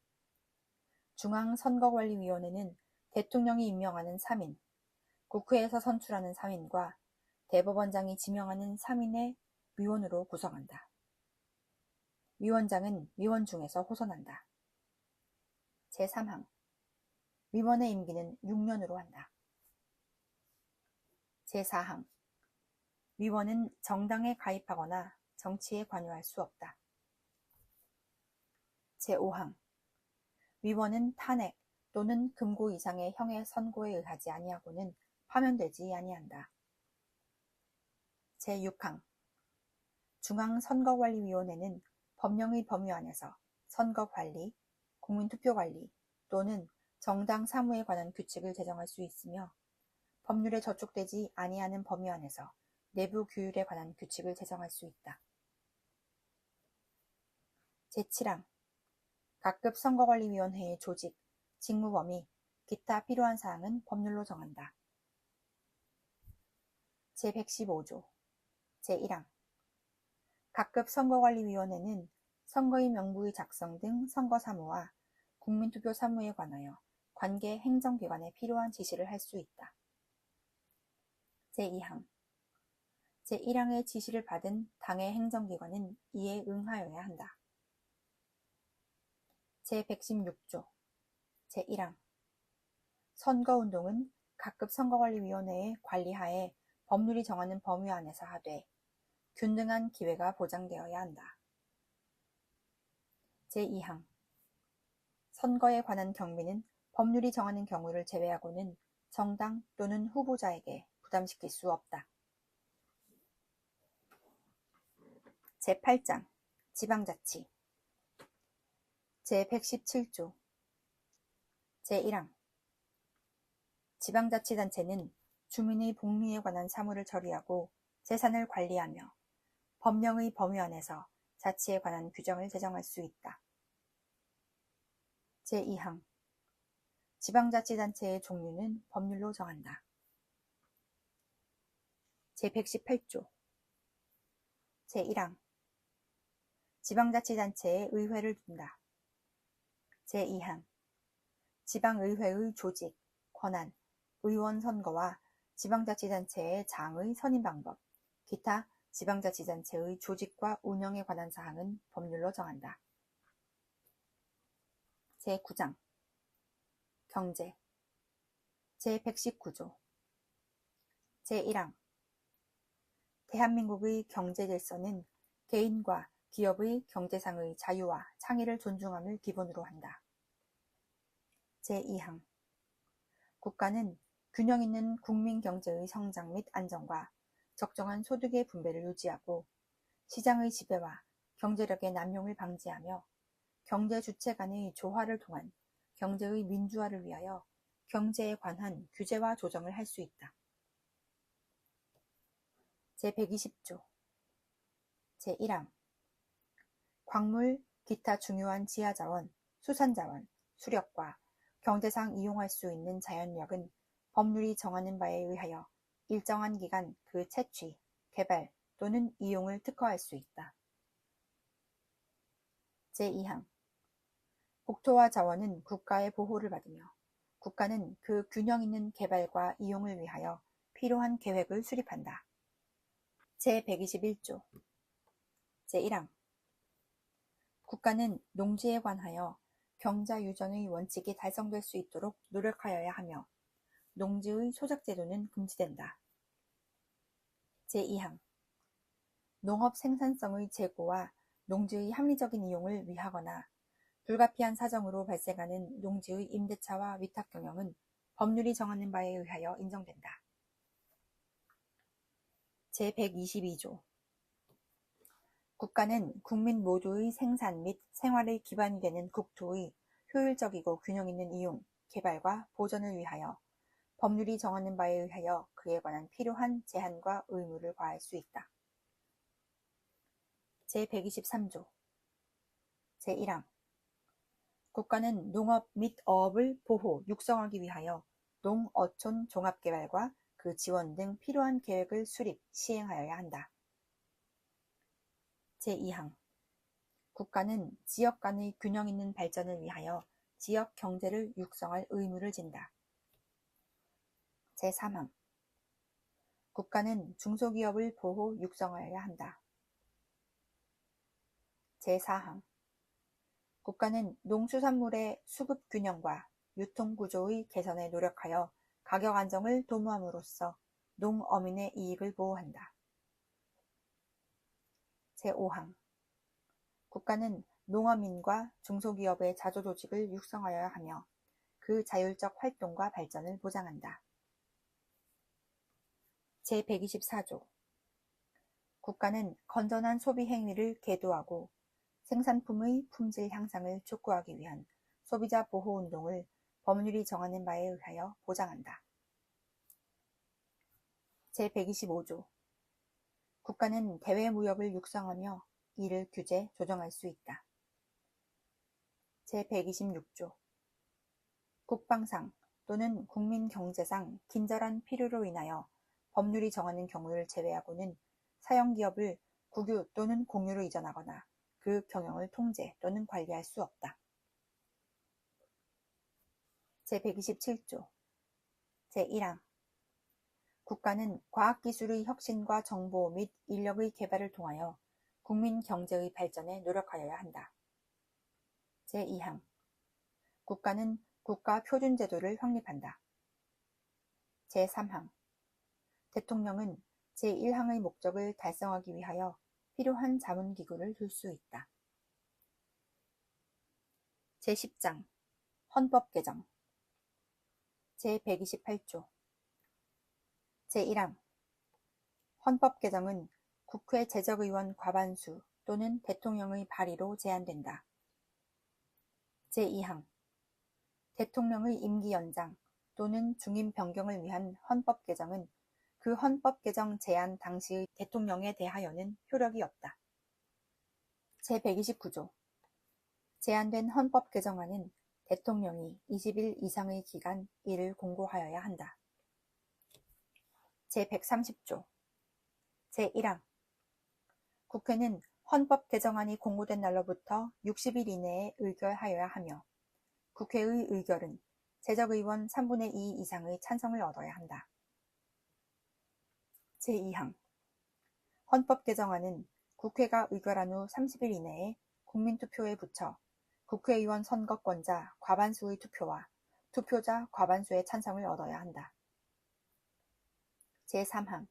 중앙선거관리위원회는 대통령이 임명하는 3인, 국회에서 선출하는 3인과 대법원장이 지명하는 3인의 위원으로 구성한다. 위원장은 위원 중에서 호선한다. 제3항 위원의 임기는 6년으로 한다. 제4항 위원은 정당에 가입하거나 정치에 관여할 수 없다. 제5항 위원은 탄핵 또는 금고 이상의 형의 선고에 의하지 아니하고는 파면되지 아니한다. 제6항 중앙선거관리위원회는 법령의 범위 안에서 선거관리, 국민투표관리 또는 정당 사무에 관한 규칙을 제정할 수 있으며 법률에 저촉되지 아니하는 범위 안에서 내부 규율에 관한 규칙을 제정할 수 있다. 제7항 각급 선거관리위원회의 조직, 직무 범위, 기타 필요한 사항은 법률로 정한다. 제115조 제1항 각급 선거관리위원회는 선거의 명부의 작성 등 선거 사무와 국민투표 사무에 관하여 관계 행정기관에 필요한 지시를 할 수 있다. 제2항 제1항의 지시를 받은 당의 행정기관은 이에 응하여야 한다. 제116조 제1항 선거운동은 각급 선거관리위원회의 관리하에 법률이 정하는 범위 안에서 하되 균등한 기회가 보장되어야 한다. 제2항 선거에 관한 경비는 법률이 정하는 경우를 제외하고는 정당 또는 후보자에게 부담시킬 수 없다. 제8장 지방자치 제117조 제1항 지방자치단체는 주민의 복리에 관한 사무를 처리하고 재산을 관리하며 법령의 범위 안에서 자치에 관한 규정을 제정할 수 있다. 제2항 지방자치단체의 종류는 법률로 정한다. 제118조 제1항 지방자치단체에 의회를 둔다. 제2항 지방의회의 조직, 권한, 의원 선거와 지방자치단체의 장의 선임 방법, 기타 지방자치단체의 조직과 운영에 관한 사항은 법률로 정한다. 제9장 경제 제119조 제1항 대한민국의 경제 질서는 개인과 기업의 경제상의 자유와 창의를 존중함을 기본으로 한다. 제2항 국가는 균형 있는 국민 경제의 성장 및 안정과 적정한 소득의 분배를 유지하고 시장의 지배와 경제력의 남용을 방지하며 경제 주체 간의 조화를 통한 경제의 민주화를 위하여 경제에 관한 규제와 조정을 할 수 있다. 제120조 제1항 광물, 기타 중요한 지하자원, 수산자원, 수력과 경제상 이용할 수 있는 자연력은 법률이 정하는 바에 의하여 일정한 기간 그 채취, 개발 또는 이용을 특허할 수 있다. 제2항 국토와 자원은 국가의 보호를 받으며 국가는 그 균형 있는 개발과 이용을 위하여 필요한 계획을 수립한다. 제121조 제1항 국가는 농지에 관하여 경자유전의 원칙이 달성될 수 있도록 노력하여야 하며 농지의 소작제도는 금지된다. 제2항 농업 생산성의 제고와 농지의 합리적인 이용을 위하거나 불가피한 사정으로 발생하는 농지의 임대차와 위탁 경영은 법률이 정하는 바에 의하여 인정된다. 제122조 국가는 국민 모두의 생산 및 생활의 기반이 되는 국토의 효율적이고 균형 있는 이용, 개발과 보전을 위하여 법률이 정하는 바에 의하여 그에 관한 필요한 제한과 의무를 과할 수 있다. 제123조 제1항 국가는 농업 및 어업을 보호, 육성하기 위하여 농어촌 종합개발과 그 지원 등 필요한 계획을 수립, 시행하여야 한다. 제2항 국가는 지역 간의 균형 있는 발전을 위하여 지역 경제를 육성할 의무를 진다. 제3항 국가는 중소기업을 보호, 육성하여야 한다. 제4항 국가는 농수산물의 수급 균형과 유통구조의 개선에 노력하여 가격 안정을 도모함으로써 농어민의 이익을 보호한다. 제5항 국가는 농어민과 중소기업의 자조조직을 육성하여야 하며 그 자율적 활동과 발전을 보장한다. 제124조 국가는 건전한 소비 행위를 계도하고 생산품의 품질 향상을 촉구하기 위한 소비자 보호 운동을 법률이 정하는 바에 의하여 보장한다. 제125조 국가는 대외무역을 육성하며 이를 규제, 조정할 수 있다. 제126조 국방상 또는 국민경제상 긴절한 필요로 인하여 법률이 정하는 경우를 제외하고는 사형기업을 국유 또는 공유로 이전하거나 그 경영을 통제 또는 관리할 수 없다. 제127조 제1항 국가는 과학기술의 혁신과 정보 및 인력의 개발을 통하여 국민 경제의 발전에 노력하여야 한다. 제2항 국가는 국가표준제도를 확립한다. 제3항 대통령은 제1항의 목적을 달성하기 위하여 필요한 자문기구를 둘 수 있다. 제10장 헌법 개정 제128조 제1항 헌법 개정은 국회 재적의원 과반수 또는 대통령의 발의로 제한된다. 제2항 대통령의 임기 연장 또는 중임 변경을 위한 헌법 개정은 그 헌법 개정 제안 당시의 대통령에 대하여는 효력이 없다. 제129조 제안된 헌법 개정안은 대통령이 20일 이상의 기간 이를 공고하여야 한다. 제130조 제1항 국회는 헌법 개정안이 공고된 날로부터 60일 이내에 의결하여야 하며 국회의 의결은 재적의원 3분의 2 이상의 찬성을 얻어야 한다. 제2항 헌법 개정안은 국회가 의결한 후 30일 이내에 국민투표에 붙여 국회의원 선거권자 과반수의 투표와 투표자 과반수의 찬성을 얻어야 한다. 제3항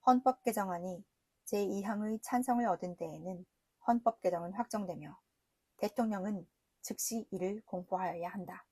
헌법 개정안이 제2항의 찬성을 얻은 때에는 헌법 개정은 확정되며 대통령은 즉시 이를 공포하여야 한다.